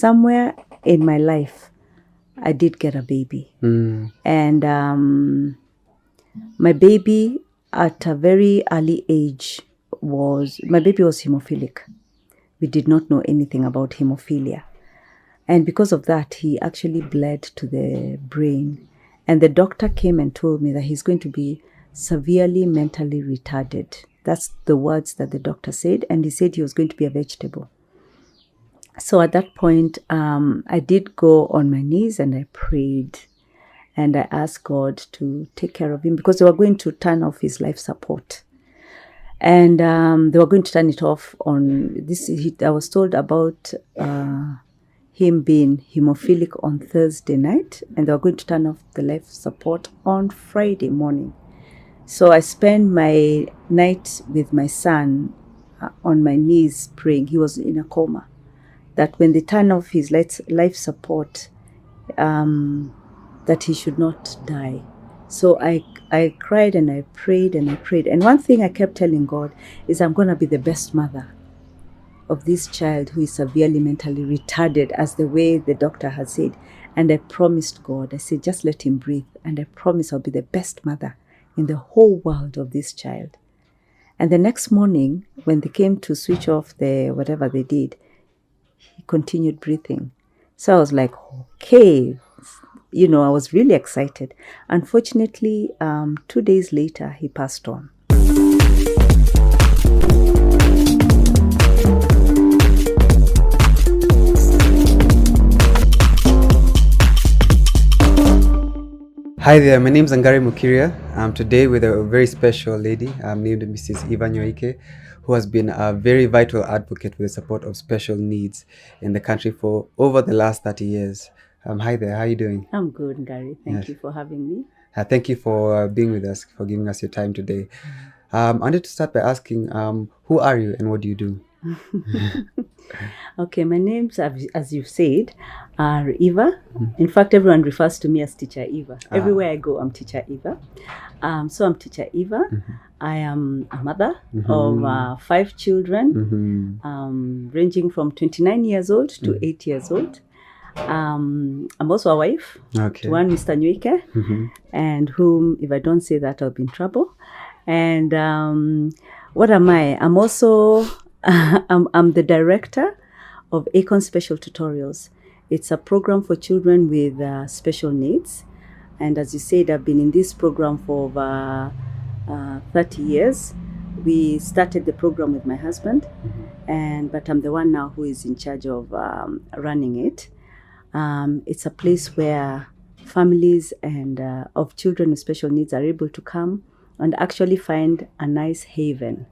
somewhere in my life, I did get a baby. And my baby at a very early age was hemophilic. We did not know anything about hemophilia. And because of that, he actually bled to the brain. And the doctor came and told me that he's going to be severely mentally retarded. That's the words that the doctor said. And he said he was going to be a vegetable. So at that point, I did go on my knees and I prayed. And I asked God to take care of him because they were going to turn off his life support. And they were going to turn it off on this. I was told about him being hemophilic on Thursday night, and they were going to turn off the life support on Friday morning. So I spent my night with my son on my knees praying. He was in a coma. That when they turn off his life support, that he should not die. So I cried and I prayed and I prayed. And one thing I kept telling God is I'm going to be the best mother of this child who is severely mentally retarded, as the way the doctor had said. And I promised God, I said, just let him breathe. And I promise I'll be the best mother in the whole world of this child. And the next morning, when they came to switch off the whatever they did, he continued breathing. So I was like, okay, I was really excited. Unfortunately, 2 days later, he passed on. Hi there, my name is Ngare Mukiria. I'm today with a very special lady named Mrs. Eva Nyoike, who has been a very vital advocate with the support of special needs in the country for over the last 30 years. Hi there, how are you doing? I'm good, Ngare. Thank you for having me. Thank you for being with us, for giving us your time today. I wanted to start by asking, who are you and what do you do? Okay, my names, as you said, are Eva. In fact, everyone refers to me as Teacher Eva. Everywhere I go, I'm Teacher Eva. So I'm Teacher Eva. I am a mother of 5 children, ranging from 29 years old to 8 years old. I'm also a wife to one Mr. Nyoike, and whom, if I don't say that, I'll be in trouble. And what am I? I'm also I'm the director of Acorn Special Tutorials. It's a program for children with special needs. And as you said, I've been in this program for over 30 years. We started the program with my husband, but I'm the one now who is in charge of running it. It's a place where families and of children with special needs are able to come and actually find a nice haven.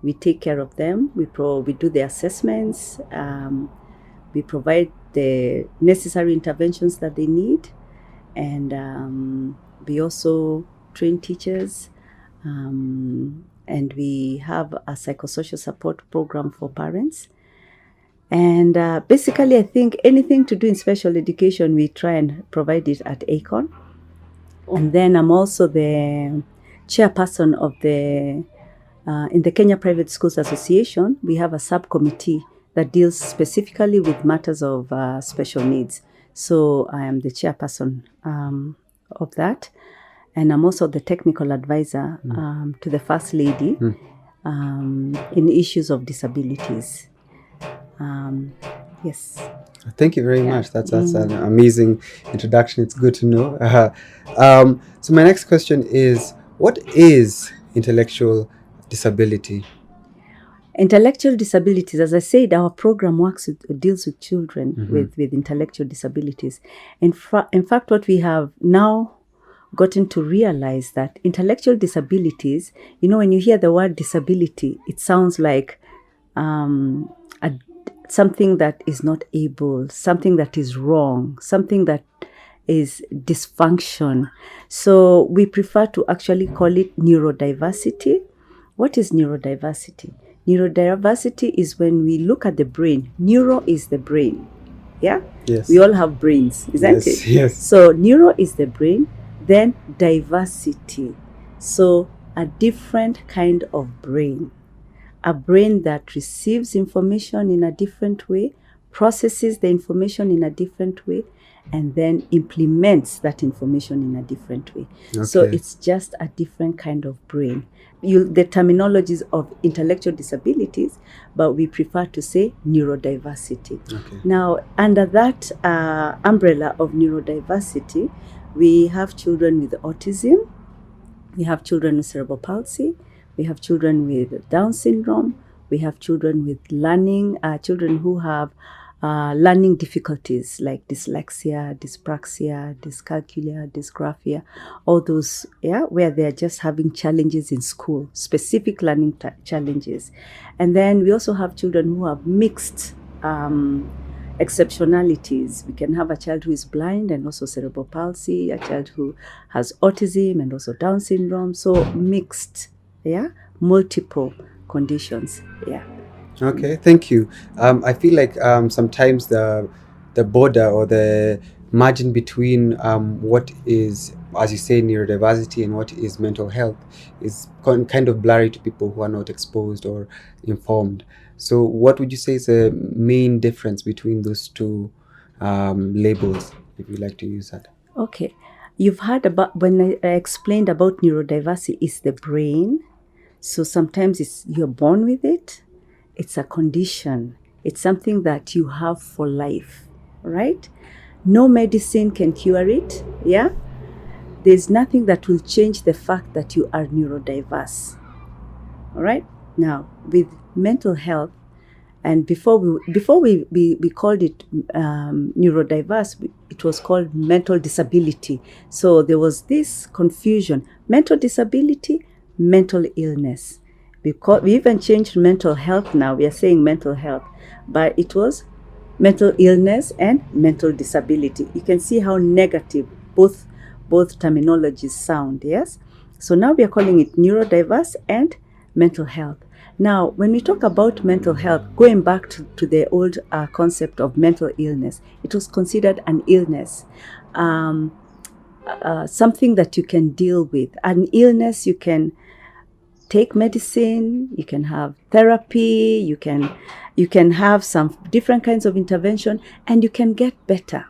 We take care of them. We do the assessments. We provide the necessary interventions that they need. And we also train teachers. And we have a psychosocial support program for parents. And basically, I think anything to do in special education, we try and provide it at Acorn. And then I'm also the chairperson of in the Kenya Private Schools Association. We have a subcommittee that deals specifically with matters of special needs. So I am the chairperson of that. And I'm also the technical advisor to the First Lady in issues of disabilities. Yes. Thank you very much. That's an amazing introduction. It's good to know. So my next question is, what is intellectual disability? Intellectual disabilities, as I said, our program deals with children with intellectual disabilities. In fact, what we have now gotten to realize that intellectual disabilities, when you hear the word disability, it sounds like something that is not able, something that is wrong, something that is dysfunction. So we prefer to actually call it neurodiversity. What is neurodiversity? Neurodiversity is when we look at the brain. Neuro is the brain. Yeah? Yes. We all have brains, isn't it? Yes. So neuro is the brain, then diversity. So a different kind of brain. A brain that receives information in a different way, processes the information in a different way, and then implements that information in a different way. So it's just a different kind of brain. The terminologies of intellectual disabilities, but we prefer to say neurodiversity. Now, under that umbrella of neurodiversity, we have children with autism, we have children with cerebral palsy, we have children with Down syndrome, we have children with learning, children who have learning difficulties like dyslexia, dyspraxia, dyscalculia, dysgraphia, all those, where they're just having challenges in school, specific learning challenges. And then we also have children who have mixed exceptionalities. We can have a child who is blind and also cerebral palsy, a child who has autism and also Down syndrome. So mixed, multiple conditions, Okay, thank you. I feel like sometimes the border or the margin between what is, as you say, neurodiversity and what is mental health is kind of blurry to people who are not exposed or informed. So what would you say is the main difference between those two labels, if you like to use that? Okay. You've heard about, when I explained about neurodiversity, is the brain. So sometimes you're born with it. It's a condition. It's something that you have for life, right? No medicine can cure it, There's nothing that will change the fact that you are neurodiverse, all right? Now, with mental health, and before we called it neurodiverse, it was called mental disability. So there was this confusion: mental disability, mental illness. Because we even changed mental health now. We are saying mental health, but it was mental illness and mental disability. You can see how negative both terminologies sound, yes? So now we are calling it neurodiverse and mental health. Now, when we talk about mental health, going back to the old concept of mental illness, it was considered an illness, something that you can deal with. An illness, you can take medicine, you can have therapy, you can have some different kinds of intervention, and you can get better.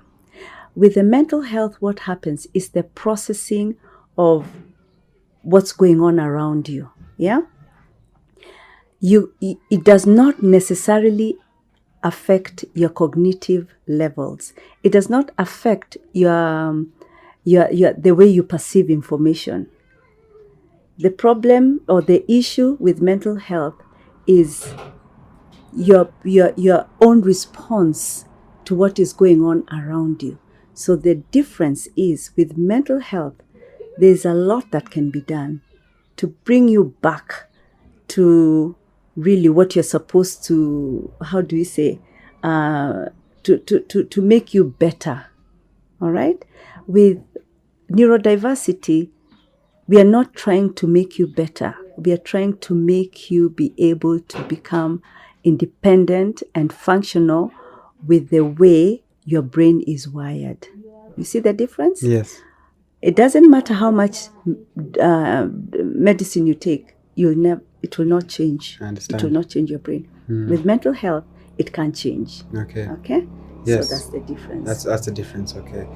With the mental health, what happens is the processing of what's going on around you, it does not necessarily affect your cognitive levels. It does not affect your the way you perceive information. The problem or the issue with mental health is your own response to what is going on around you. So the difference is, with mental health, there's a lot that can be done to bring you back to really what you're supposed to, how do we say, to make you better, all right? With neurodiversity, we are not trying to make you better. We are trying to make you be able to become independent and functional with the way your brain is wired. You see the difference? Yes. It doesn't matter how much medicine you take, it will not change. I understand. It will not change your brain. With mental health, it can change. Okay? Yes. So that's the difference. That's the difference, okay.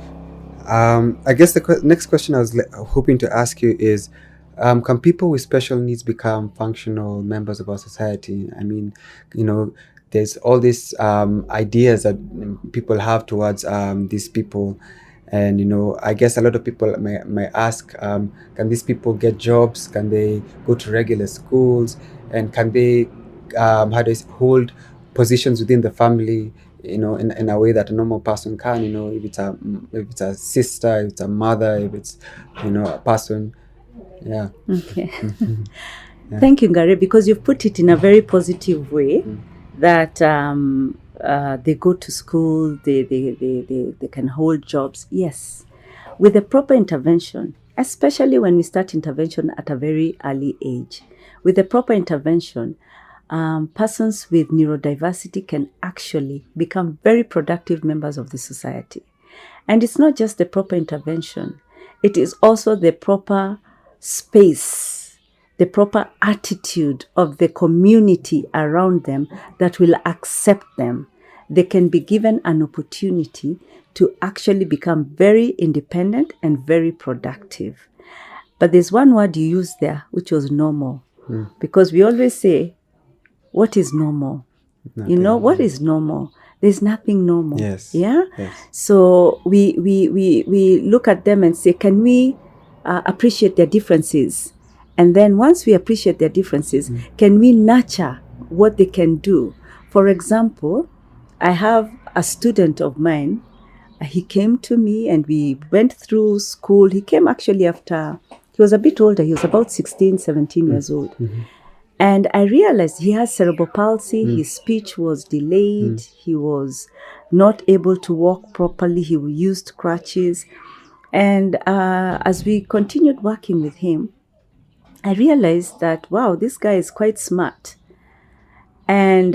I guess the next question I was hoping to ask you is, can people with special needs become functional members of our society? I mean, there's all these ideas that people have towards these people. And, I guess a lot of people may ask, can these people get jobs? Can they go to regular schools? And can they hold positions within the family, in a way that a normal person can, if it's a sister, if it's a mother, if it's, a person. Yeah. Okay. Yeah. Thank you, Ngare, because you've put it in a very positive way, that they go to school, they can hold jobs. Yes. With the proper intervention, especially when we start intervention at a very early age, with the proper intervention, persons with neurodiversity can actually become very productive members of the society. And it's not just the proper intervention, it is also the proper space, the proper attitude of the community around them that will accept them. they can be given an opportunity to actually become very independent and very productive. But there's one word you used there, which was normal. Because we always say, what is normal? Nothing. You know, what is normal? There's nothing normal. Yes. Yeah? Yes. So we look at them and say, can we appreciate their differences? And then once we appreciate their differences, can we nurture what they can do? For example, I have a student of mine. He came to me and we went through school. He came actually after, he was a bit older. He was about 16, 17 years old. And I realized he has cerebral palsy. His speech was delayed. He was not able to walk properly. He used crutches. And as we continued working with him, I realized that, wow, this guy is quite smart. And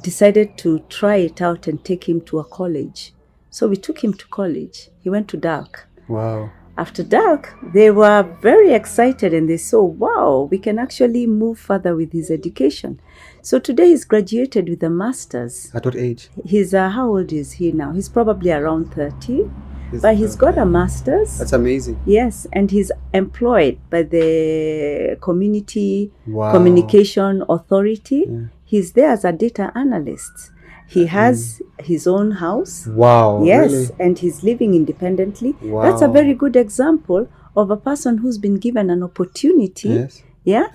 decided to try it out and take him to a college. So we took him to college. He went to DALC. Wow. After DALC, they were very excited and they saw, wow, we can actually move further with his education. So today he's graduated with a master's. At what age? He's, how old is he now? He's probably around 30. But he's got a master's. That's amazing. Yes, and he's employed by the Community Wow. Communication Authority. Yeah. He's there as a data analyst. He has his own house. Wow. Yes, Really? and he's living independently. Wow. That's a very good example of a person who's been given an opportunity. Yes. Yeah.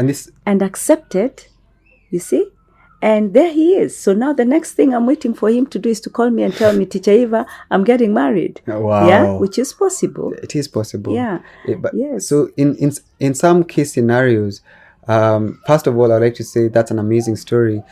And accepted, you see? And there he is. So now the next thing I'm waiting for him to do is to call me and tell me, Teacher Eva, I'm getting married. Wow. Yeah, which is possible. It is possible. Yeah. But Yes. So in some case scenarios, first of all, I'd like to say that's an amazing story.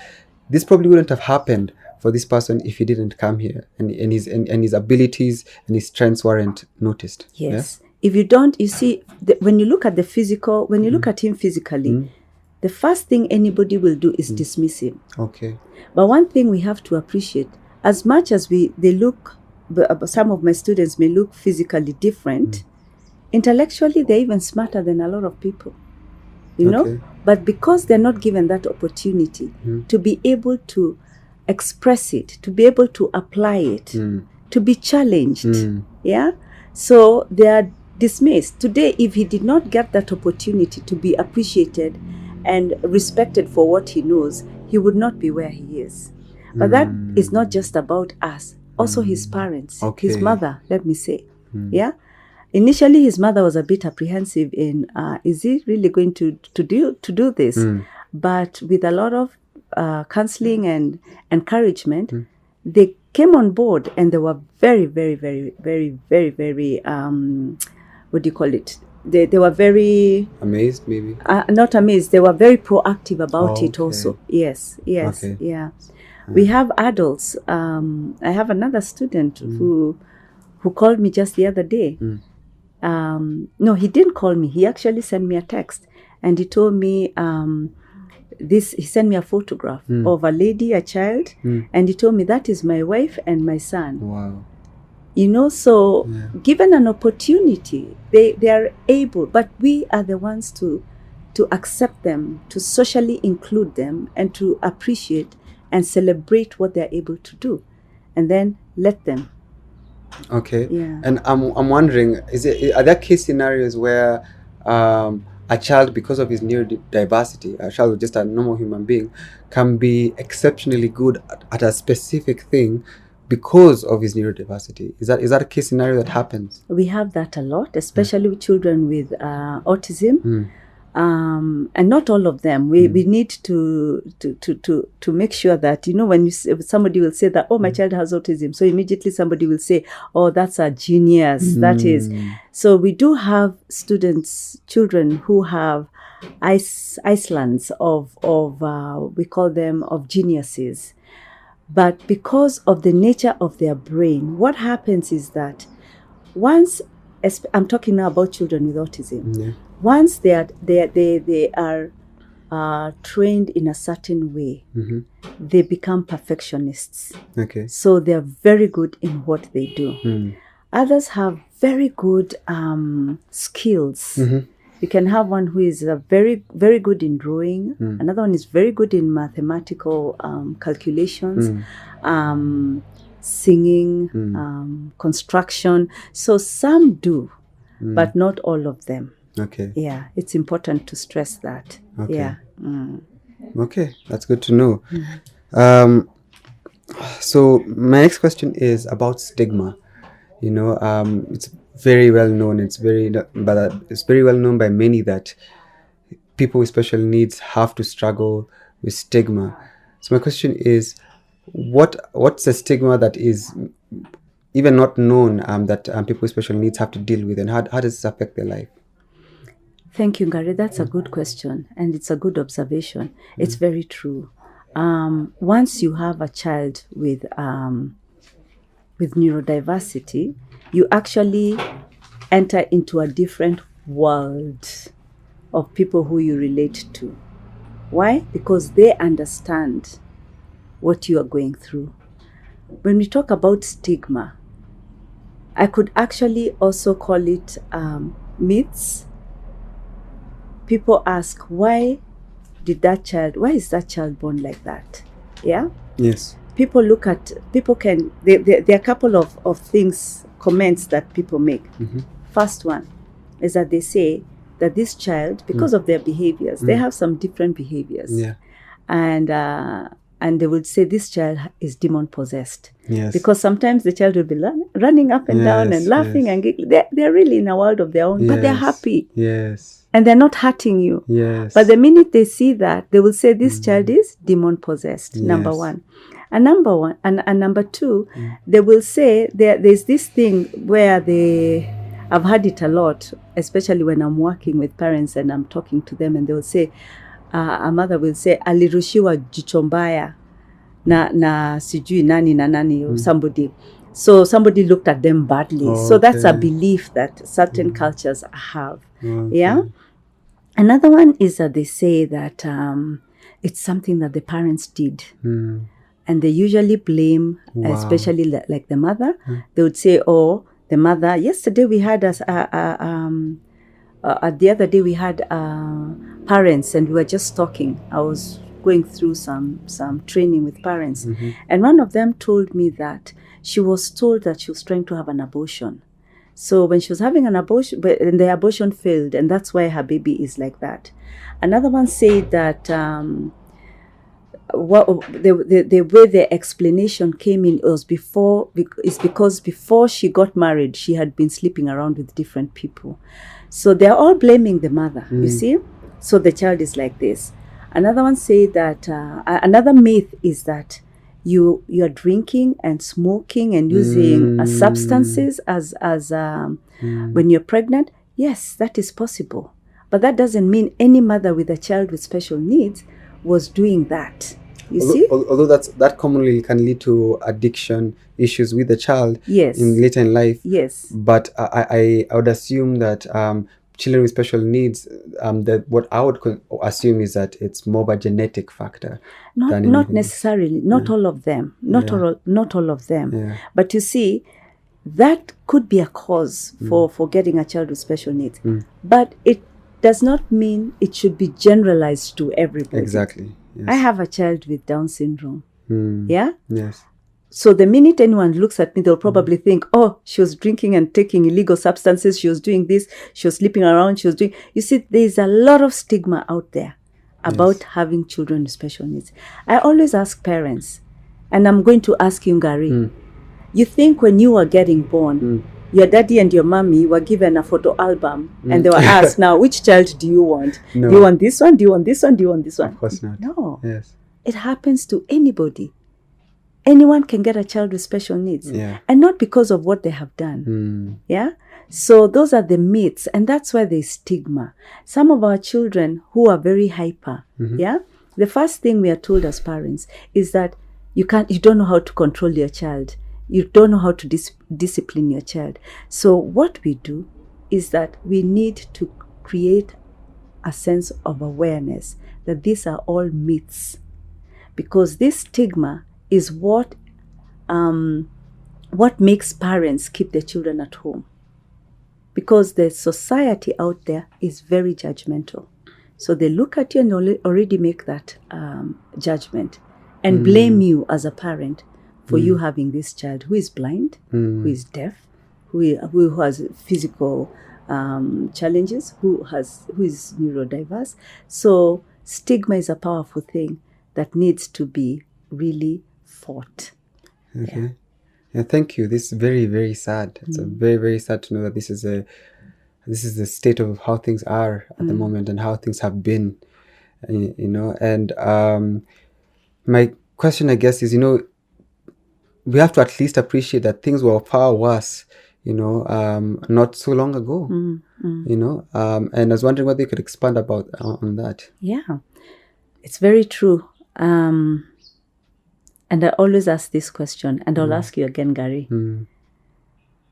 This probably wouldn't have happened for this person if he didn't come here and his abilities and his strengths weren't noticed. Yes. Yeah? If you don't, you see, when you look at the physical, when you look at him physically, the first thing anybody will do is dismiss him. Okay. But one thing we have to appreciate, as much as some of my students may look physically different, intellectually they're even smarter than a lot of people, you know? But because they're not given that opportunity to be able to express it, to be able to apply it, to be challenged, yeah? So they are dismissed. Today, if he did not get that opportunity to be appreciated and respected for what he knows, he would not be where he is. But that is not just about us, also his parents, his mother, let me say. Yeah. Initially, his mother was a bit apprehensive in, is he really going to do this? But with a lot of counseling and encouragement, they came on board and they were very, very, very, very, very, very, what do you call it? They were very... Amazed, maybe? Not amazed. They were very proactive about it also. Yes, Okay. yeah. We have adults. I have another student who called me just the other day. No, he didn't call me. He actually sent me a text. And he told me... he sent me a photograph of a lady, a child, and he told me that is my wife and my son. Wow. You know, so given an opportunity, they are able, but we are the ones to accept them, to socially include them, and to appreciate and celebrate what they're able to do, and then let them. Okay. Yeah. And I'm wondering, are there case scenarios where a child, because of his neurodiversity, a child, just a normal human being, can be exceptionally good at a specific thing because of his neurodiversity? Is that a case scenario that happens? We have that a lot, especially with children with autism, and not all of them. We need to make sure that, you know, when somebody will say that, oh, my child has autism, so immediately somebody will say, oh, that's a genius. That is. So we do have children who have islands of we call them of geniuses. But because of the nature of their brain, what happens is that once, I'm talking now about children with autism, once they are trained in a certain way, they become perfectionists. Okay. So they're very good in what they do. Others have very good skills. You can have one who is very, very good in drawing. Another one is very good in mathematical calculations, singing, construction. So some do, but not all of them. Okay. Yeah, it's important to stress that. Okay. Yeah. Okay, that's good to know. So my next question is about stigma. You know, it's very well known. It's very well known by many that people with special needs have to struggle with stigma. So my question is, what's the stigma that is even not known that people with special needs have to deal with, and how does this affect their life? Thank you, Ngare. That's a good question, and it's a good observation. It's very true. Once you have a child with neurodiversity, you actually enter into a different world of people who you relate to. Why? Because they understand what you are going through. When we talk about stigma, I could actually also call it myths. People ask, why is that child born like that? Yeah? Yes. There are a couple of things, comments that people make. First one is that they say that this child, because of their behaviors, they have some different behaviors. Yeah. And they would say this child is demon possessed. Yes. Because sometimes the child will be running up and down and laughing and giggling. They're really in a world of their own, but they're happy. Yes. And they're not hurting you. Yes. But the minute they see that, they will say this child is demon possessed. Number one. And number two, they will say there's this thing where I've had it a lot, especially when I'm working with parents and I'm talking to them, and they will say, a mother will say, alirushiwa jicho mbaya na sijui nani na nani or somebody. So somebody looked at them badly. Okay. So that's a belief that certain cultures have. Okay. Yeah. Another one is that they say that it's something that the parents did. And they usually blame, especially like the mother. They would say, oh, the mother, yesterday we had the other day we had parents and we were just talking. I was going through some training with parents. And one of them told me that she was told that she was trying to have an abortion. So when she was having an abortion, and the abortion failed, and that's why her baby is like that. Another one said that the way the explanation came in is because before she got married, she had been sleeping around with different people. So they're all blaming the mother, you see? So the child is like this. Another one said that, another myth is that you are drinking and smoking and using substances as when you're pregnant. Yes, that is possible. But that doesn't mean any mother with a child with special needs was doing that. You see? Although that commonly can lead to addiction issues with the child later in life. Yes. But I would assume that children with special needs, that what I would assume is that it's more of a genetic factor. Not necessarily. Not all of them. Not all of them. Yeah. But you see, that could be a cause for getting a child with special needs. But it does not mean it should be generalized to everybody. Exactly. Yes. I have a child with Down syndrome. Yeah? Yes. So the minute anyone looks at me, they'll probably think, oh, she was drinking and taking illegal substances. She was doing this. She was sleeping around. She was doing... You see, there's a lot of stigma out there about having children with special needs. I always ask parents, and I'm going to ask you, Ngare, you think when you were getting born, your daddy and your mommy were given a photo album and they were asked, now, which child do you want? No. Do you want this one? Do you want this one? Do you want this one? Of course not. No. Yes. It happens to anybody. Anyone can get a child with special needs. Yeah. And not because of what they have done. Yeah? So those are the myths, and that's why there's stigma. Some of our children who are very hyper, yeah? The first thing we are told as parents is that you don't know how to control your child. You don't know how to discipline your child. So what we do is that we need to create a sense of awareness that these are all myths, because this stigma is what makes parents keep their children at home. because the society out there is very judgmental. So they look at you and already make that judgment and blame you as a parent for you having this child who is blind, who is deaf, who has physical challenges, who is neurodiverse. So stigma is a powerful thing that needs to be really fought. Okay. Yeah, thank you. This is very, very sad. It's a very, very sad to know that this is the state of how things are at the moment and how things have been, and my question, I guess, is, we have to at least appreciate that things were far worse, not so long ago, and I was wondering whether you could expand on that. Yeah, it's very true. And I always ask this question, and I'll ask you again, Gary.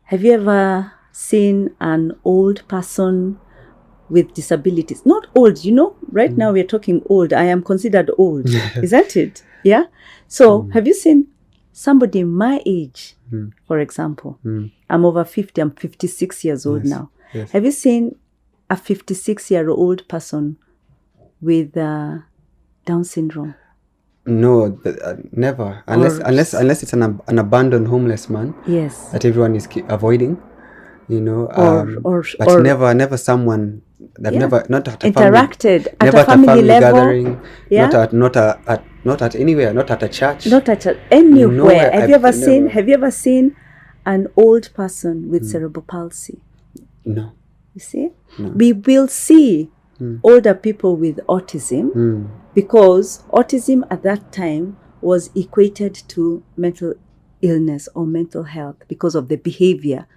Have you ever seen an old person with disabilities? Not old, right now we're talking old. I am considered old, isn't it? Yeah. So have you seen somebody my age, for example? I'm over 50, I'm 56 years old now. Yes. Have you seen a 56-year-old person with Down syndrome? No, never. Unless it's an abandoned homeless man. Yes. That everyone is avoiding, but or never someone that not at a interacted family, at a family level, gathering, not at anywhere, not at a church, not at anywhere. Nowhere. Have you ever seen an old person with cerebral palsy? No. You see, No. we will see older people with autism because autism at that time was equated to mental illness or mental health because of the behavior.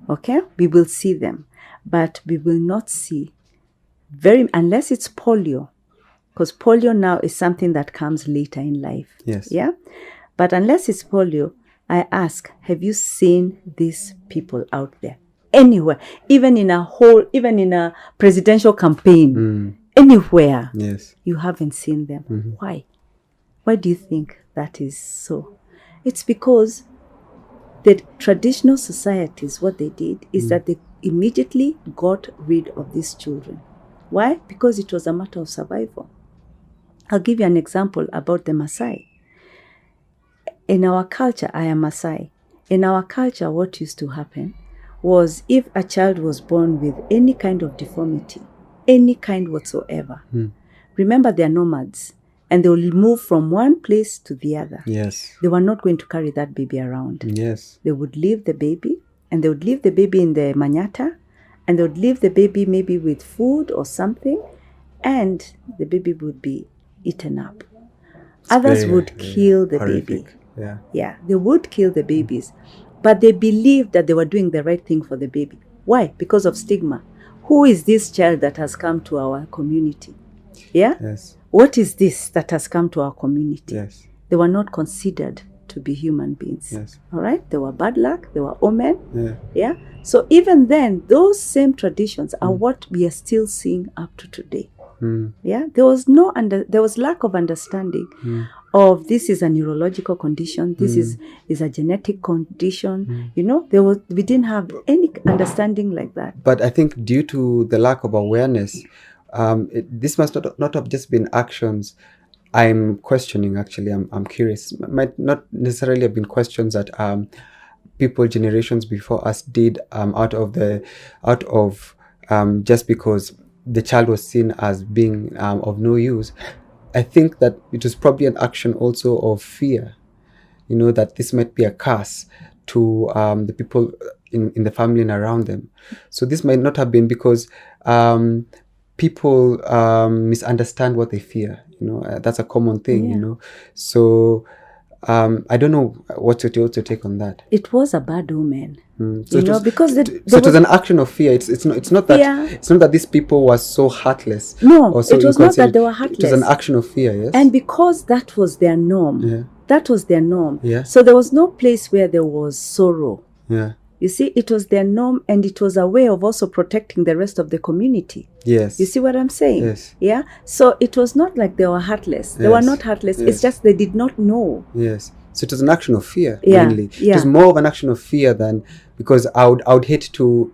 Okay, we will see them, but we will not see unless it's polio, because polio now is something that comes later in life. Yes. Yeah, but unless it's polio, I ask, have you seen these people out there anywhere, even in a presidential campaign, anywhere? Yes. You haven't seen them. Why do you think that is so? It's because the traditional societies, what they did is that they immediately got rid of these children. Why? Because it was a matter of survival. I'll give you an example about the Maasai. In our culture, I am Maasai. In our culture, what used to happen was if a child was born with any kind of deformity, any kind whatsoever, remember they are nomads and they will move from one place to the other. Yes. They were not going to carry that baby around. Yes. They would leave the baby, and they would leave the baby in the manyatta, and they would leave the baby maybe with food or something, and the baby would be eaten up. Others would kill the baby. Yeah, they would kill the babies. But they believed that they were doing the right thing for the baby. Why? Because of stigma. Who is this child that has come to our community? Yeah? Yes. What is this that has come to our community? Yes. They were not considered to be human beings. Yes. All right? They were bad luck. They were omen. Yeah. Yeah? So even then, those same traditions are what we are still seeing up to today. Yeah? There was lack of understanding of this is a neurological condition, this is a genetic condition. We didn't have any understanding like that. But I think due to the lack of awareness, this must not have just been actions. I'm questioning, actually. I'm curious. Might not necessarily have been questions that people generations before us did out of just because the child was seen as being of no use. I think that it was probably an action also of fear, that this might be a curse to the people in the family and around them. So this might not have been because people misunderstand what they fear. That's a common thing, So I don't know what's your take on that. It was a bad omen. So it was an action of fear. It's not that these people were so heartless. No, or so it was not that they were heartless. It was an action of fear, yes. And because that was their norm. Yeah. That was their norm. Yeah. So there was no place where there was sorrow. Yeah. You see, it was their norm, and it was a way of also protecting the rest of the community. Yes. You see what I'm saying? Yes. Yeah. So it was not like they were heartless. They were not heartless. Yes. It's just they did not know. Yes. So it was an action of fear, Yeah. mainly. Yeah. It was more of an action of fear than, because I would hate to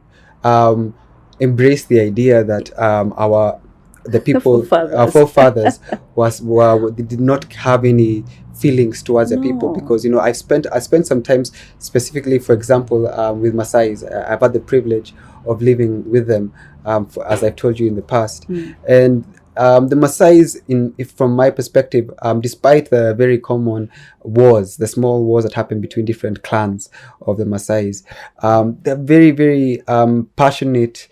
embrace the idea that the people, our Forefathers. forefathers, they did not have any feelings towards the people, because I spent sometimes, specifically, for example, with Maasais. I've had the privilege of living with them, as I've told you in the past, and the Maasais, from my perspective, despite the very common wars, the small wars that happen between different clans of the Maasais, they're very, very passionate,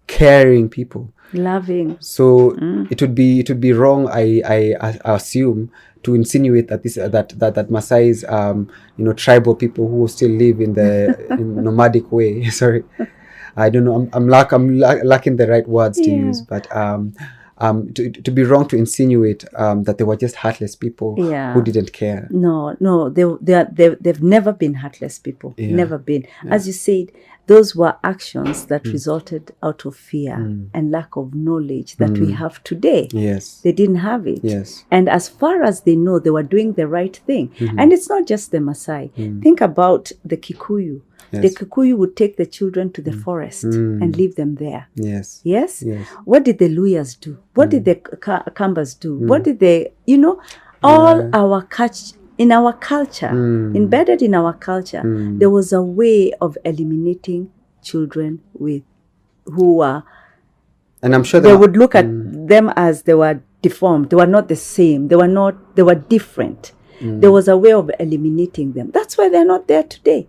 caring people, loving. So it would be wrong, I assume, to insinuate that that Maasais, tribal people who still live in nomadic way. Sorry, I don't know. I'm lacking the right words to use, but to be wrong to insinuate that they were just heartless people who didn't care. No, they've never been heartless people. Never been. As you said, those were actions that resulted out of fear and lack of knowledge that we have today. Yes. They didn't have it. Yes. And as far as they know, they were doing the right thing. And it's not just the Maasai. Think about the Kikuyu. Yes. The Kikuyu would take the children to the forest and leave them there. Yes. Yes? Yes. What did the Luyas do? What did the Kambas do? What did they, all our in our culture, embedded in our culture, there was a way of eliminating children who were, and I'm sure they would look at them as they were deformed. They were not the same. They were different. There was a way of eliminating them. That's why they're not there today.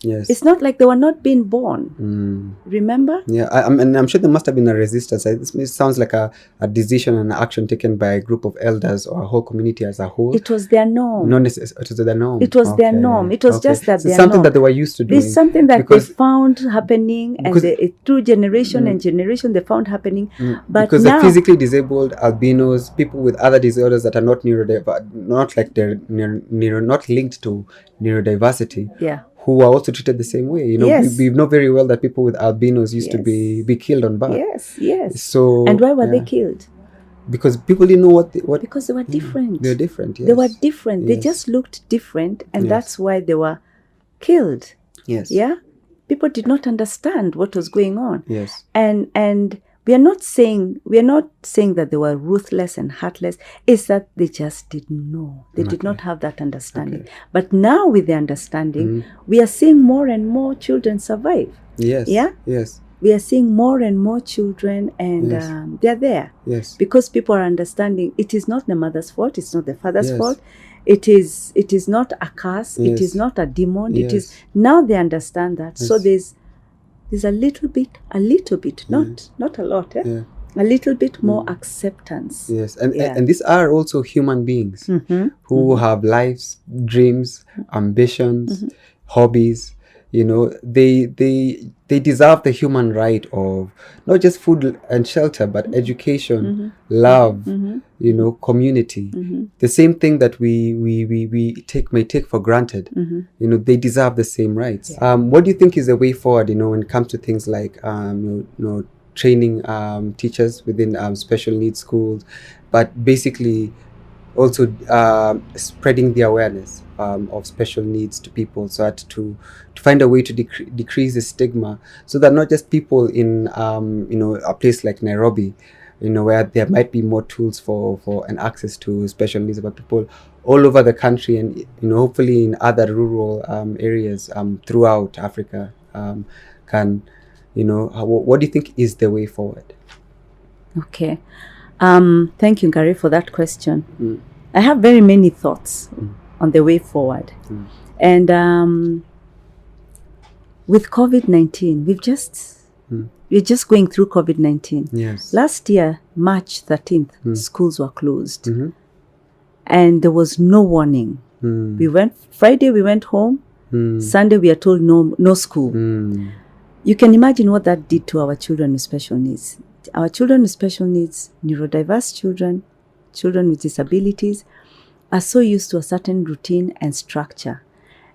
Yes. It's not like they were not being born. Remember? Yeah, I'm sure there must have been a resistance. It sounds like a decision and an action taken by a group of elders or a whole community as a whole. It was their norm. It was their norm. It was their norm. It was just that so something that they were used to doing. It's something that they found happening, and through generation and generation they found happening. But because now, the physically disabled, albinos, people with other disorders that are not not linked to neurodiversity. Who are also treated the same way. We know very well that people with albinos used to be killed on birth. Yes. So, and why were they killed? Because people didn't know what. Because they were different. They're different. Yes. They were different. They just looked different, and that's why they were killed. Yes. Yeah. People did not understand what was going on. Yes. And we are not saying that they were ruthless and heartless. It's that they just didn't know. They did not have that understanding. Okay. But now with the understanding, we are seeing more and more children survive. Yes. Yeah? Yes. We are seeing more and more children, and they're there. Yes. Because people are understanding it is not the mother's fault, it's not the father's fault. It is not a curse, it is not a demon. It is, now they understand that. So there's a little bit, not a lot, a little bit more acceptance. Yes, and these are also human beings who have lives, dreams, ambitions, hobbies. They deserve the human right of not just food and shelter, but education, love, community. The same thing that we may take for granted. They deserve the same rights. What do you think is the way forward? When it comes to things like training teachers within special needs schools, but basically also spreading the awareness of special needs to people, so that to find a way to decrease the stigma, so that not just people in a place like Nairobi, where there might be more tools for and access to special needs, but people all over the country, and hopefully in other rural areas throughout Africa can, what do you think is the way forward? Okay. Thank you, Ngare, for that question. I have very many thoughts on the way forward. And with COVID-19, we're just going through COVID-19. Yes. Last year, March 13th, schools were closed. And there was no warning. Friday, we went home. Sunday, we are told no school. You can imagine what that did to our children with special needs. Our children with special needs, neurodiverse children with disabilities, are so used to a certain routine and structure.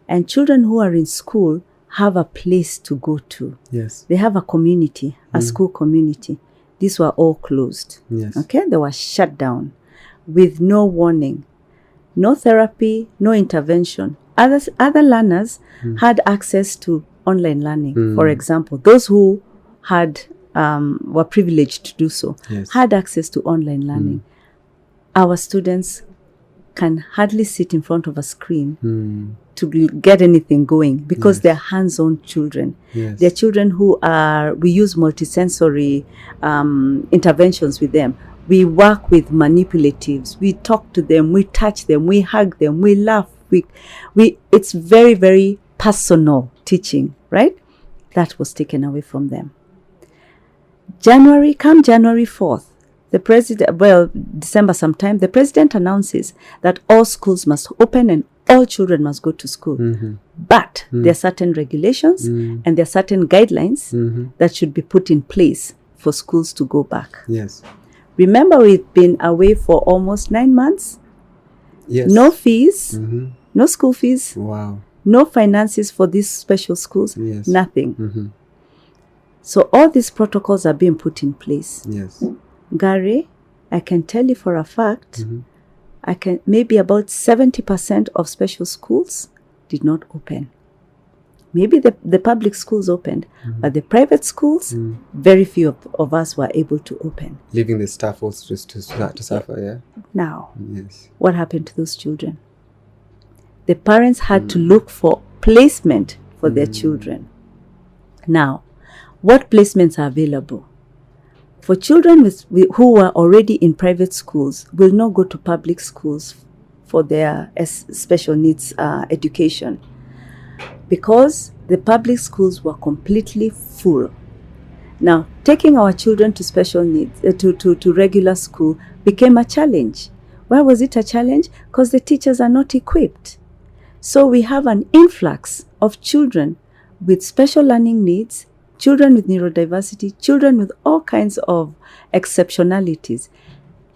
And children who are in school have a place to go to. Yes. They have a community, a school community. These were all closed. Yes. Okay? They were shut down with no warning, no therapy, no intervention. Other learners had access to online learning. For example, those who were privileged to do so, had access to online learning. Our students can hardly sit in front of a screen to get anything going because they're hands-on children. They're children we use multisensory interventions with them. We work with manipulatives. We talk to them. We touch them. We hug them. We laugh. It's very, very personal teaching, right? That was taken away from them. January 4th, the president, December sometime, the president announces that all schools must open and all children must go to school. But there are certain regulations and there are certain guidelines that should be put in place for schools to go back. Yes. Remember, we've been away for almost 9 months. Yes. No fees, no school fees. Wow. No finances for these special schools. Yes. Nothing. So all these protocols are being put in place. Yes. Ngare, I can tell you for a fact, maybe about 70% of special schools did not open. Maybe the public schools opened, but the private schools, very few of us were able to open. Leaving the staff also to suffer, yeah? Now, yes. What happened to those children? The parents had to look for placement for their children. Now, what placements are available? For children who were already in private schools, will not go to public schools for their special needs education, because the public schools were completely full. Now, taking our children to special needs, to regular school became a challenge. Why was it a challenge? Because the teachers are not equipped. So we have an influx of children with special learning needs, children with neurodiversity, children with all kinds of exceptionalities,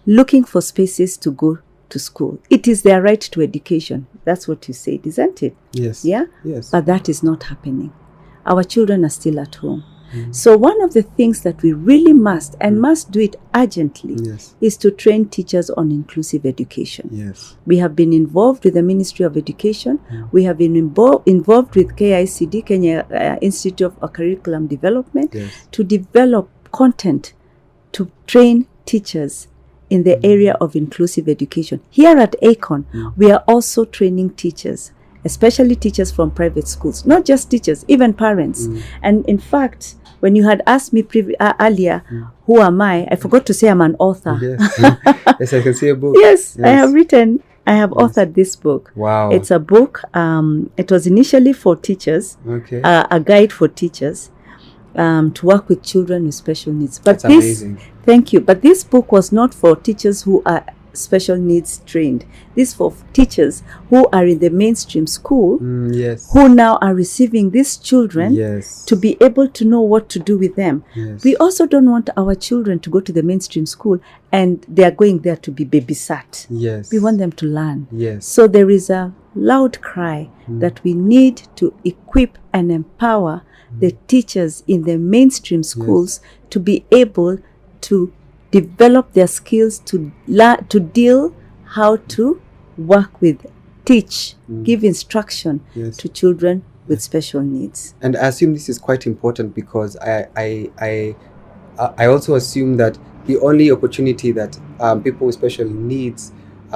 looking for spaces to go to school. It is their right to education. That's what you said, isn't it? Yes. Yeah? Yes. But that is not happening. Our children are still at home. So one of the things that we really must do it urgently is to train teachers on inclusive education. Yes. We have been involved with the Ministry of Education. We have been involved with KICD, Kenya Institute of Curriculum Development, to develop content to train teachers in the area of inclusive education. Here at Acorn, we are also training teachers, especially teachers from private schools, not just teachers, even parents. And in fact, when you had asked me earlier, who am I forgot to say I'm an author. Yes, yes, I can see a book. Yes, I have authored this book. Wow. It's a book. It was initially for teachers, a guide for teachers to work with children with special needs. But that's amazing. Thank you. But this book was not for teachers who are special needs trained. This for teachers who are in the mainstream school, who now are receiving these children to be able to know what to do with them. We also don't want our children to go to the mainstream school and they are going there to be babysat. We want them to learn. So there is a loud cry that we need to equip and empower the teachers in the mainstream schools to be able to develop their skills to deal how to work with, teach, give instruction to children with special needs. And I assume this is quite important because I also assume that the only opportunity that people with special needs,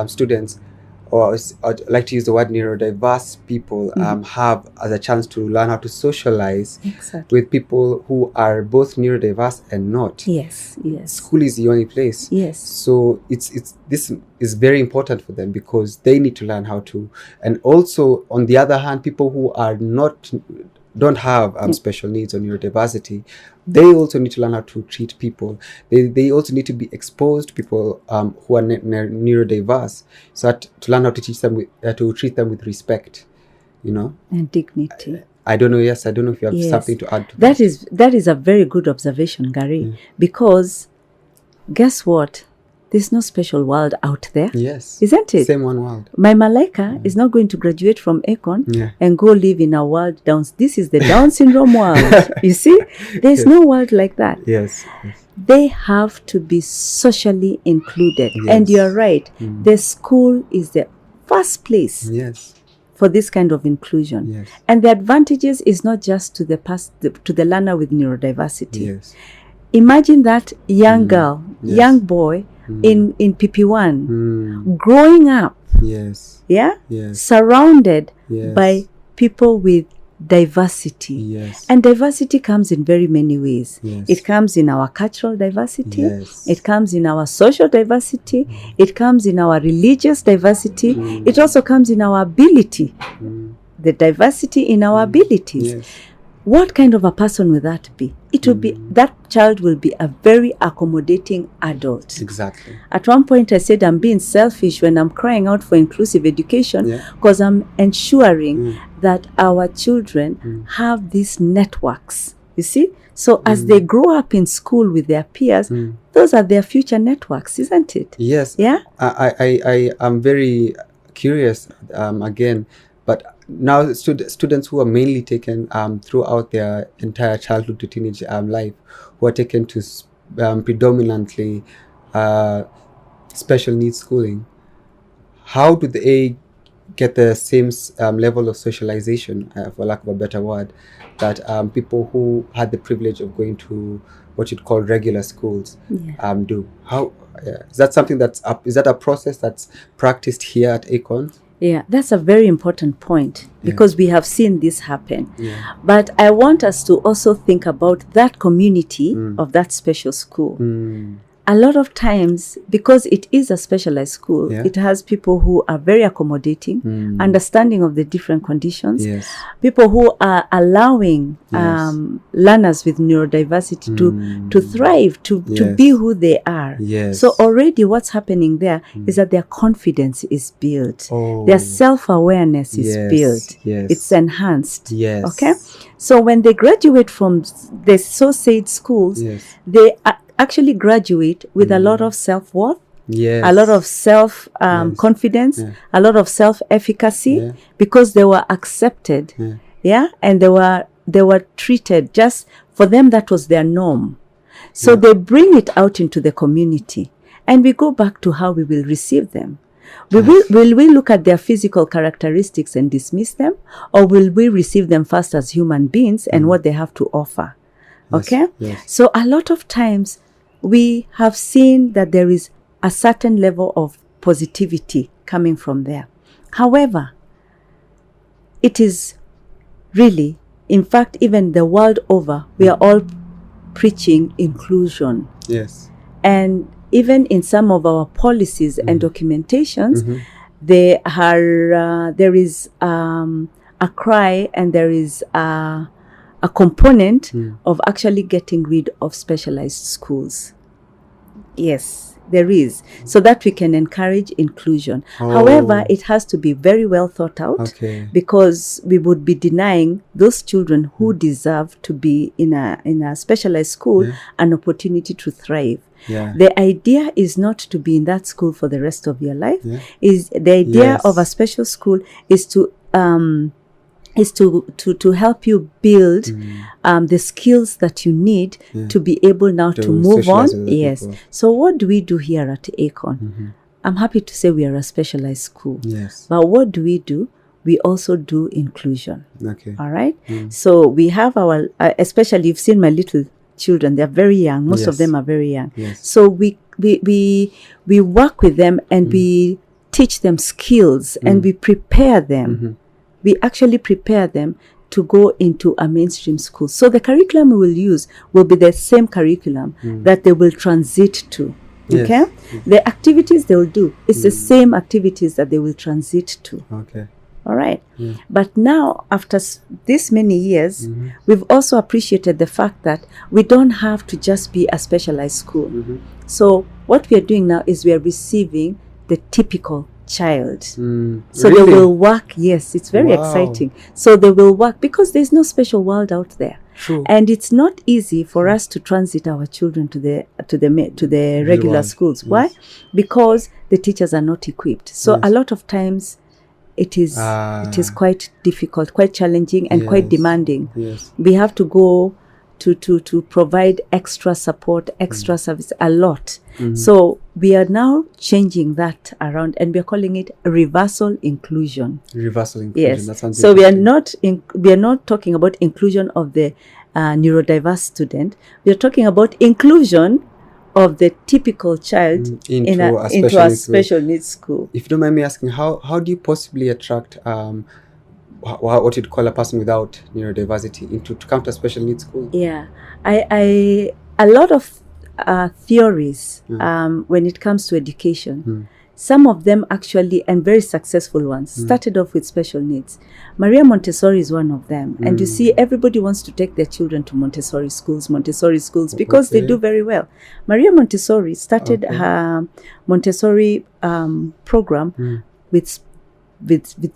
students, or I'd like to use the word neurodiverse people, have as a chance to learn how to socialize with people who are both neurodiverse and not. School is the only place. So this is very important for them because they need to learn how to. And also, on the other hand, people who are don't have special needs or neurodiversity, they also need to learn how to treat people. They also need to be exposed to people who are neurodiverse, so that to learn how to teach them to treat them with respect, and dignity. I don't know. Yes, I don't know if you have something to add to that. That is a very good observation, Ngare, because guess what? There's no special world out there. Yes. Isn't it? Same one world. My Malaika is not going to graduate from Acorn and go live in a world down. This is the Down syndrome world. You see? There's no world like that. Yes. They have to be socially included. And you're right. The school is the first place for this kind of inclusion. Yes. And the advantages is not just to the learner with neurodiversity. Yes. Imagine that young girl, Yes. young boy in PP1 Mm. growing up, Yes. yeah, Yes. surrounded Yes. by people with diversity. Yes. And diversity comes in very many ways. Yes. It comes in our cultural diversity. Yes. It comes in our social diversity. It comes in our religious diversity. It also comes in our ability, the diversity in our abilities. Yes. What kind of a person will that be? It will be, that child will be a very accommodating adult. Exactly. At one point I said I'm being selfish when I'm crying out for inclusive education, because I'm ensuring that our children have these networks. You see? So as they grow up in school with their peers, those are their future networks, isn't it? Yes. Yeah? I am very curious again, but now students who are mainly taken throughout their entire childhood to teenage life, who are taken to predominantly special needs schooling, how do they get the same level of socialization, for lack of a better word, that people who had the privilege of going to what you'd call regular schools do? How is that something that's up? Is that a process that's practiced here at Acorn? Yeah, that's a very important point, because we have seen this happen. But I want us to also think about that community of that special school. A lot of times, because it is a specialized school, it has people who are very accommodating, understanding of the different conditions, people who are allowing learners with neurodiversity to thrive, to be who they are. So already what's happening there is that their confidence is built. Their self-awareness is built. It's enhanced. Okay? So when they graduate from the so-said schools, they actually graduate with a lot of self-worth, a lot of self-confidence, a lot of self-efficacy, because they were accepted, and they were treated just, for them that was their norm. So they bring it out into the community, and we go back to how we will receive them. Will we look at their physical characteristics and dismiss them, or will we receive them first as human beings and what they have to offer? Okay? So a lot of times we have seen that there is a certain level of positivity coming from there. However, it is really, in fact, even the world over, we are all preaching inclusion. And even in some of our policies and documentations, there is a cry, and there is a component of actually getting rid of specialized schools. Yes, there is. So that we can encourage inclusion. However, it has to be very well thought out, because we would be denying those children who deserve to be in a specialized school an opportunity to thrive. The idea is not to be in that school for the rest of your life. Is the idea of a special school is to help you build the skills that you need to be able now to move on. So what do we do here at Acorn? I'm happy to say we are a specialized school. But what do? We also do inclusion. All right? So we have our, especially you've seen my little children, they're very young. Most of them are very young. So we work with them, and we teach them skills, and we prepare them. We actually prepare them to go into a mainstream school. So the curriculum we will use will be the same curriculum that they will transit to. Okay? The activities they will do is the same activities that they will transit to. All right? But now, after this many years, we've also appreciated the fact that we don't have to just be a specialized school. So what we are doing now is we are receiving the typical child. So really? They will work. Yes, it's very exciting. So they will work, because there's no special world out there. And it's not easy for us to transit our children to the regular schools. Why? Because the teachers are not equipped. So a lot of times it is quite difficult, quite challenging, and quite demanding. We have to go to provide extra support, extra service, a lot. So we are now changing that around, and we are calling it reversal inclusion. Reversal inclusion. Yes. That sounds So we are not talking about inclusion of the neurodiverse student. We are talking about inclusion of the typical child into a special needs school. If you don't mind me asking, how do you possibly attract what you'd call a person without neurodiversity to come to a special needs school? Yeah, a lot of theories when it comes to education. Some of them actually, and very successful ones, started off with special needs. Maria Montessori is one of them. And you see, everybody wants to take their children to Montessori schools because they do very well. Maria Montessori started her Montessori program with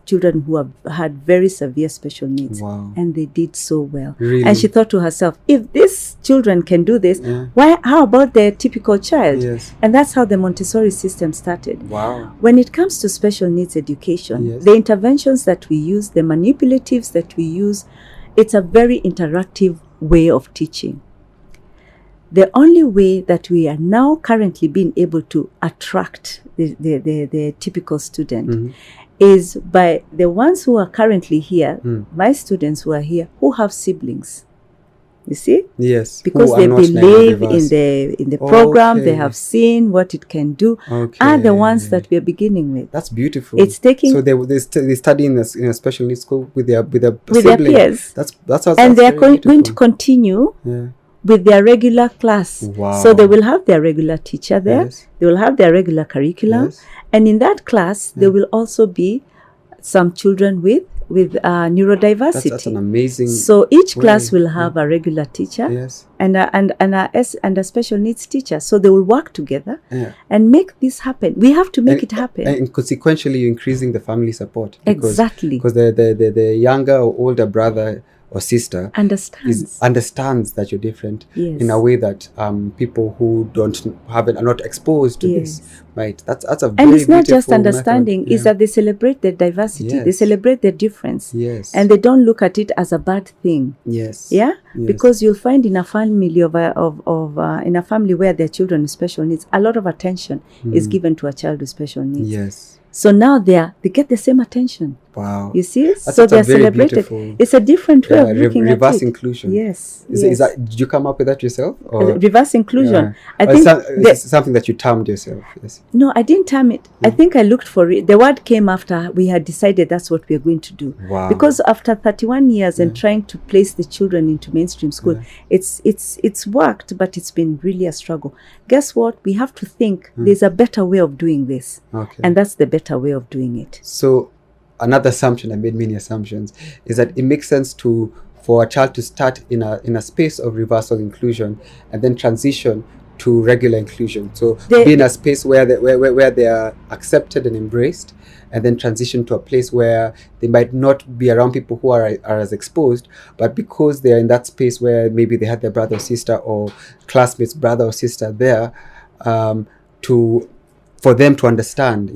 children who have had very severe special needs. Wow. And they did so well. Really? And she thought to herself, if these children can do this, how about the typical child? Yes. And that's how the Montessori system started. Wow. When it comes to special needs education, Yes. the interventions that we use, the manipulatives that we use, it's a very interactive way of teaching. The only way that we are now currently being able to attract the typical student is by the ones who are currently here, my students who are here, who have siblings. You see? Yes. Because they believe in the program, they have seen what it can do, are the ones that we are beginning with. That's beautiful. It's taking. So they study in a special needs school with their their peers. And they are going to continue with their regular class. Wow. So they will have their regular teacher there. Yes. They will have their regular curriculum. Yes. And in that class, there will also be some children with neurodiversity. That's an amazing. So each class will have a regular teacher and a special needs teacher. So they will work together and make this happen. We have to make it happen. And consequentially, you're increasing the family support. Exactly. Because the younger or older brother or sister understands that you're different in a way that people who are not exposed to this, right? That's a very and it's not just beautiful understanding; method. is that they celebrate their diversity, they celebrate their difference, and they don't look at it as a bad thing. Because you'll find in a family in a family where there are children with special needs, a lot of attention is given to a child with special needs. So now they get the same attention. Wow. You see? So they're celebrated. It's a different way of looking at it. Reverse inclusion. Yes. Is that, did you come up with that yourself? Or? Reverse inclusion. I think it's something that you termed yourself. Yes. No, I didn't term it. I think I looked for it. The word came after we had decided that's what we are going to do. Wow. Because after 31 years and trying to place the children into mainstream school, it's worked, but it's been really a struggle. Guess what? We have to think there's a better way of doing this. And that's the better way of doing it. So another assumption, I made many assumptions, is that it makes sense for a child to start in a space of reversal inclusion and then transition to regular inclusion. So be in a space where they are accepted and embraced, and then transition to a place where they might not be around people who are as exposed, but because they are in that space where maybe they had their brother or sister or classmates brother or sister there, for them to understand,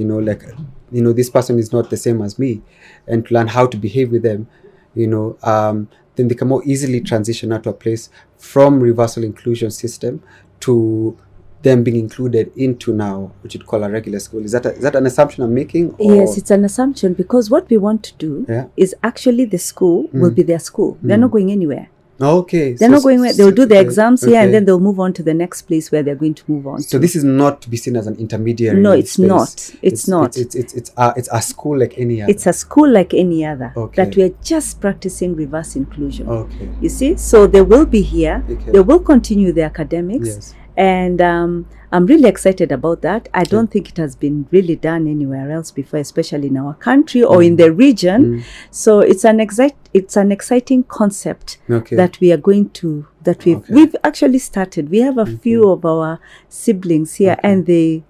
this person is not the same as me, and to learn how to behave with them, then they can more easily transition out to a place from reversal inclusion system to them being included into now, which you'd call a regular school. Is that an assumption I'm making? Or? Yes, it's an assumption, because what we want to do is actually the school will be their school. They're not going anywhere. Okay. They're not going where they'll do their exams here and then they'll move on to the next place where they're going to move on. So this is not to be seen as an intermediary. No, it's not. It's not. It's a school like any other. It's a school like any other. That we are just practicing reverse inclusion. Okay. You see? So they will be here. Okay. They will continue their academics. Yes. And I'm really excited about that. I don't think it has been really done anywhere else before, especially in our country or in the region. So it's an exciting concept that we are going to, we've actually started. We have a few of our siblings here and they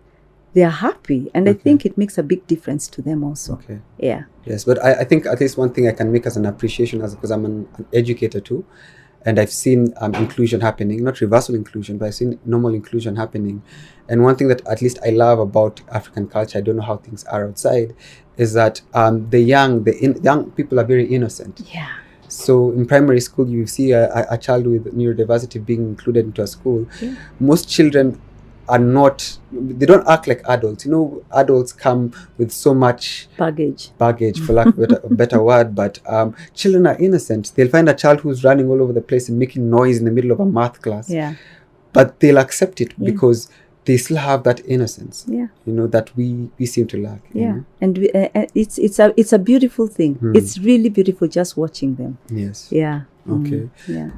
are happy, and I think it makes a big difference to them also. Yeah. Yes, but I think at least one thing I can make as an appreciation, because I'm an educator too. And I've seen inclusion happening, not reversal inclusion, but I've seen normal inclusion happening. And one thing that at least I love about African culture, I don't know how things are outside, is that the young people are very innocent. Yeah. So in primary school, you see a child with neurodiversity being included into a school. Yeah. Most children they don't act like adults. Adults come with so much Baggage, for lack of a better word, but children are innocent. They'll find a child who's running all over the place and making noise in the middle of a math class. Yeah. But they'll accept it because they still have that innocence. Yeah. That we seem to lack. Yeah. And it's a beautiful thing. It's really beautiful just watching them. Yes. Yeah. Okay. Yeah.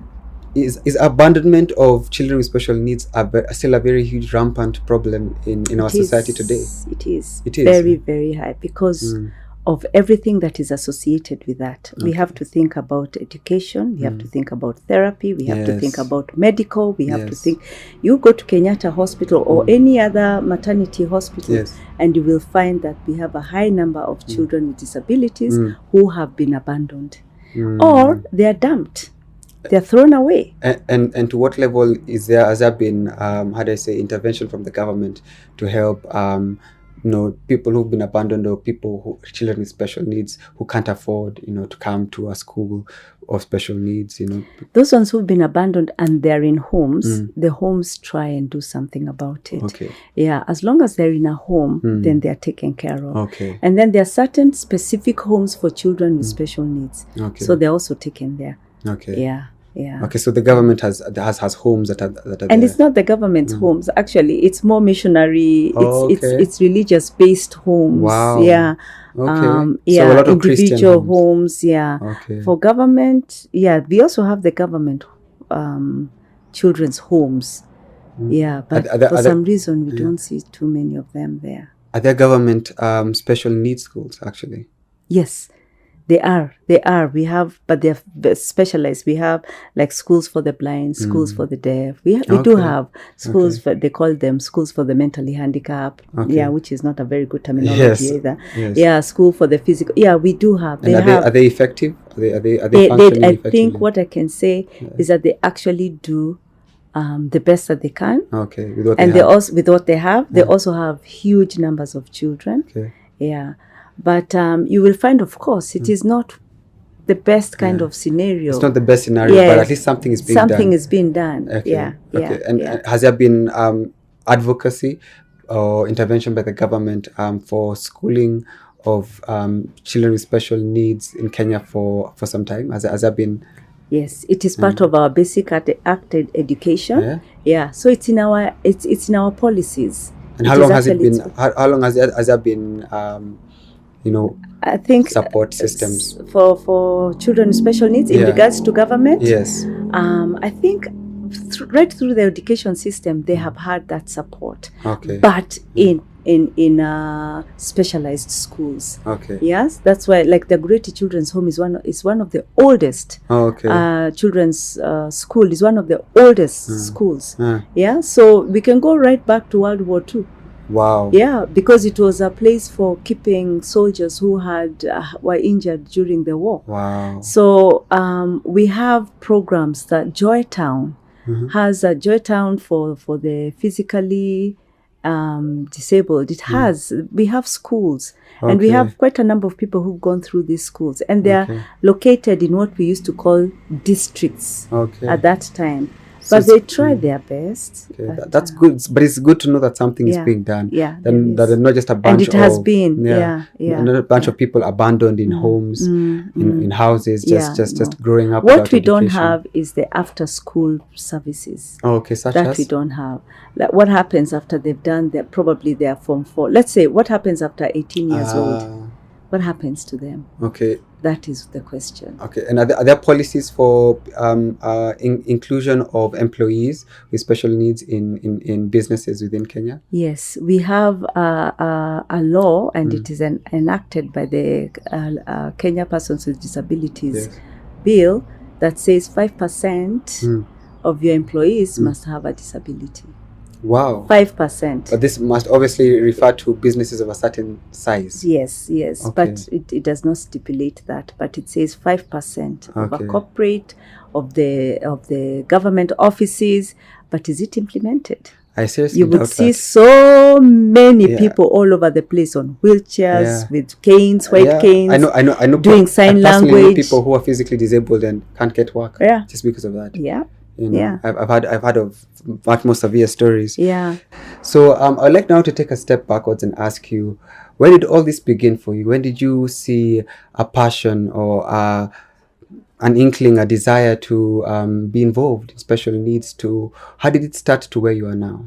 Is abandonment of children with special needs still a very huge rampant problem in our society today? It is very, very high because of everything that is associated with that. We have to think about education, we have to think about therapy, we have to think about medical, we have to think. You go to Kenyatta Hospital or any other maternity hospital and you will find that we have a high number of children with disabilities who have been abandoned or they are dumped. They're thrown away. And to what level has there been intervention from the government to help people who've been abandoned or children with special needs who can't afford to come to a school of special needs? Those ones who've been abandoned and they're in homes, the homes try and do something about it. Okay. Yeah, as long as they're in a home, then they're taken care of. Okay. And then there are certain specific homes for children with special needs. Okay. So they're also taken there. Okay. Yeah. Yeah. Okay, so the government has homes that are and there. It's not the government's homes. Actually, it's more missionary. It's religious based homes. Wow. Yeah. Okay. So a lot of individual homes. Yeah. Okay. For government, we also have the government children's homes. Yeah, but for some reason we don't see too many of them there. Are there government special needs schools actually? Yes. They are. We have, but they're specialized. We have like schools for the blind, schools for the deaf. We do have schools for, they call them schools for the mentally handicapped. Okay. Yeah, which is not a very good terminology either. Yes. Yeah, school for the physical. Yeah, we do have. Are they effective? Are they functioning I effectively? think what I can say is that they actually do the best that they can. Okay, with what and they also with what they have, they also have huge numbers of children. Okay. Yeah. But you will find, of course, it is not the best kind of scenario. It's not the best scenario, but at least something is being done. Something is being done. Okay. Yeah. Okay. And has there been advocacy or intervention by the government for schooling of children with special needs in Kenya for some time? Has there been? Yes, it is part of our basic acted education. Yeah. So it's in our policies. And how long has it been? How long has there been? I think support systems for children with special needs in regards to government. Yes. I think right through the education system they have had that support. Okay. But in specialized schools. Okay. Yes, that's why like the Great Children's Home is one of the oldest. Children's school is one of the oldest schools. Yeah. So we can go right back to World War II. Wow. Yeah, because it was a place for keeping soldiers who were injured during the war. Wow. So we have programs that Joytown has a Joytown for the physically disabled. We have schools and we have quite a number of people who've gone through these schools and they are located in what we used to call districts at that time. But they try their best. Okay. That's good. But it's good to know that something is being done. Yeah. That they're not just a bunch of... And it has been. Not a bunch of people abandoned in homes, in houses, just growing up. What we don't have is the after-school services. Okay, such as? That we don't have. Like what happens after they've done probably their Form 4. Let's say, what happens after 18 years old? What happens to them? Okay. That is the question. Okay, and are there policies for inclusion of employees with special needs in businesses within Kenya? Yes, we have a law, and it is enacted by the Kenya Persons with Disabilities Bill that says 5% of your employees must have a disability. Wow. 5%. But this must obviously refer to businesses of a certain size. Yes. Okay. But it does not stipulate that. But it says 5% of a corporate, of the government offices. But is it implemented? I seriously you would doubt see that. so many Yeah. people all over the place on wheelchairs Yeah. with canes, white canes. I know. doing sign I personally know language. people who are physically disabled and can't get work. Yeah. Just because of that. Yeah. You know, Yeah. I've had of much more severe stories. Yeah. So I'd like now to take a step backwards and ask you, where did all this begin for you? When did you see a passion or an inkling, a desire to be involved in special needs? How did it start to where you are now?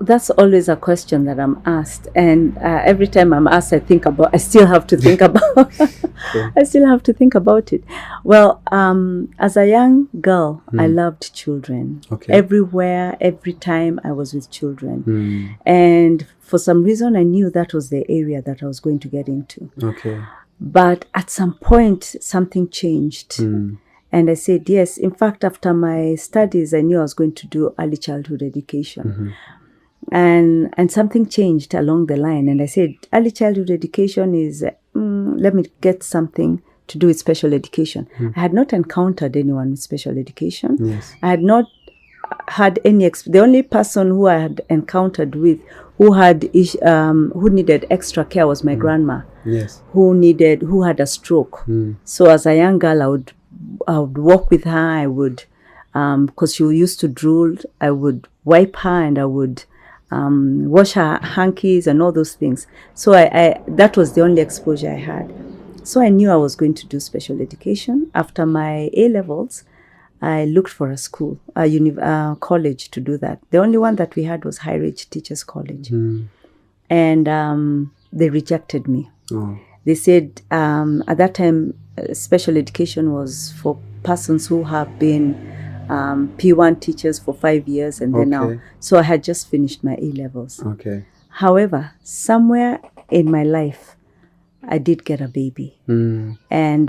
That's always a question that I'm asked, and every time I'm asked, I still have to think about. I still have to think about it. Well, as a young girl, I loved children. Okay. Everywhere, every time I was with children, and for some reason, I knew that was the area that I was going to get into. Okay. But at some point, something changed. And I said, yes. In fact, after my studies, I knew I was going to do early childhood education. And something changed along the line. And I said, early childhood education is, let me get something to do with special education. I had not encountered anyone with special education. Yes. I had not had any, the only person who I had encountered with who needed extra care was my grandma. Yes. Who had a stroke. So as a young girl, I would walk with her. I would, because she used to drool, I would wipe her and I would wash her hankies and all those things. So that was the only exposure I had. So I knew I was going to do special education. After my A-levels, I looked for a school, a college to do that. The only one that we had was High Ridge Teachers College. And they rejected me. Oh. They said at that time, special education was for persons who have been P1 teachers for 5 years and then now. So I had just finished my A-levels. Okay. However, somewhere in my life, I did get a baby. And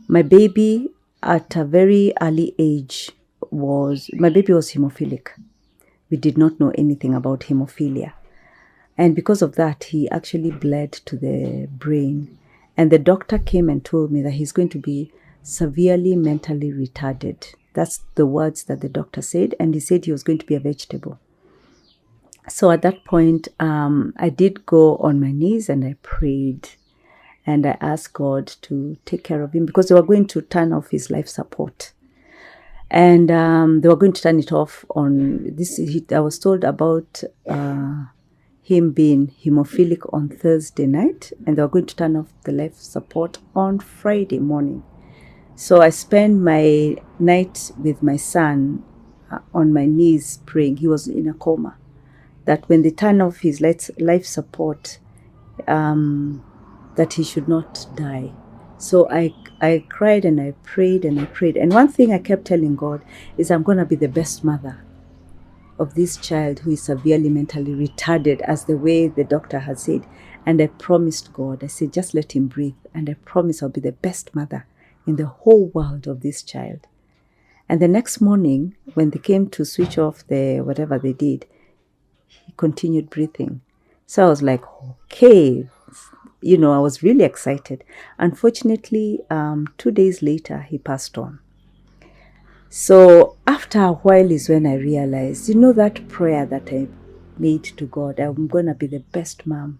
my baby at a very early age was hemophilic. We did not know anything about hemophilia. And because of that, he actually bled to the brain. And the doctor came and told me that he's going to be severely mentally retarded. That's the words that the doctor said. And he said he was going to be a vegetable. So at that point, I did go on my knees and I prayed. And I asked God to take care of him because they were going to turn off his life support. And they were going to turn it off on this. I was told about him being hemophilic on Thursday night, and they were going to turn off the life support on Friday morning. So I spent my night with my son on my knees praying. He was in a coma. That when they turn off his life support, that he should not die. So I cried and I prayed and I prayed. And one thing I kept telling God is I'm going to be the best mother of this child who is severely mentally retarded, as the way the doctor had said. And I promised God, I said, just let him breathe. And I promise I'll be the best mother in the whole world of this child. And the next morning, when they came to switch off the whatever they did, he continued breathing. So I was like, okay, I was really excited. Unfortunately, 2 days later, he passed on. So after a while is when I realized, that prayer that I made to God, I'm going to be the best mom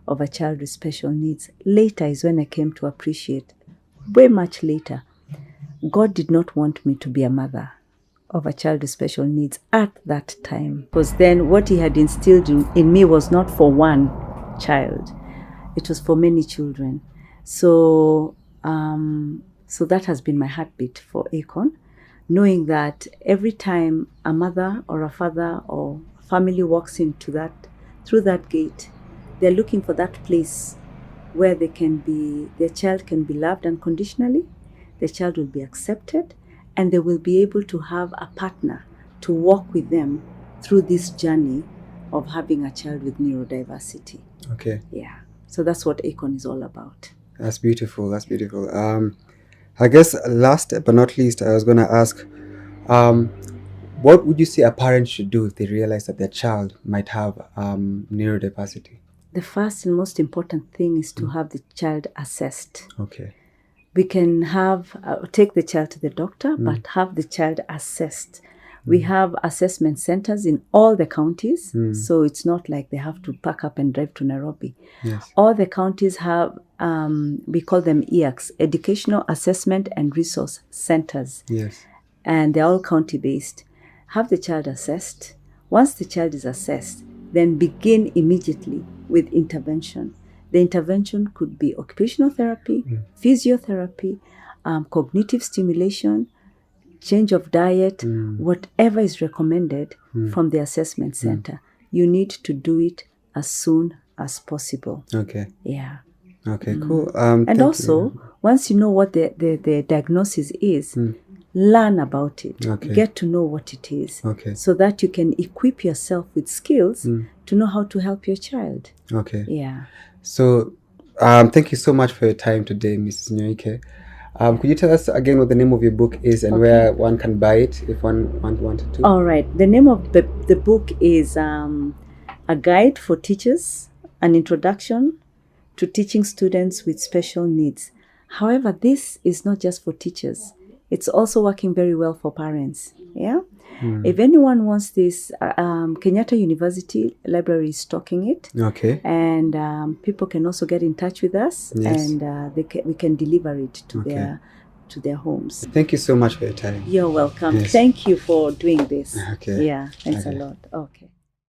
of a child with special needs. Later is when I came to appreciate, way much later, God did not want me to be a mother of a child with special needs at that time. Because then what he had instilled in me was not for one child. It was for many children. So that has been my heartbeat for Acorn, knowing that every time a mother or a father or family walks through that gate, they're looking for that place where their child can be loved unconditionally, the child will be accepted, and they will be able to have a partner to walk with them through this journey of having a child with neurodiversity. Okay. Yeah. So that's what Acorn is all about. That's beautiful. I guess last but not least, I was going to ask, what would you say a parent should do if they realize that their child might have neurodiversity? The first and most important thing is to have the child assessed. Okay. we can have take the child to the doctor, but have the child assessed. We have assessment centers in all the counties, so it's not like they have to pack up and drive to Nairobi. Yes. All the counties have, we call them EACs, Educational Assessment and Resource Centers. Yes. And they're all county-based. Have the child assessed. Once the child is assessed, then begin immediately with intervention. The intervention could be occupational therapy, physiotherapy, cognitive stimulation, change of diet, whatever is recommended from the assessment center. You need to do it as soon as possible. Okay. Yeah. Okay, cool. And also, once you know what the diagnosis is, learn about it. Okay. Get to know what it is. Okay. So that you can equip yourself with skills to know how to help your child. Okay. Yeah. So, thank you so much for your time today, Mrs. Nyoike. Could you tell us again what the name of your book is and where one can buy it if one wanted to? All right. The name of the book is A Guide for Teachers, an Introduction to Teaching Students with Special Needs. However, this is not just for teachers. It's also working very well for parents. Yeah. If anyone wants this, Kenyatta University Library is stocking it. Okay. And people can also get in touch with us, and we can deliver it to their homes. Thank you so much for your time. You're welcome. Yes. Thank you for doing this. Okay. Yeah, thanks a lot. Okay.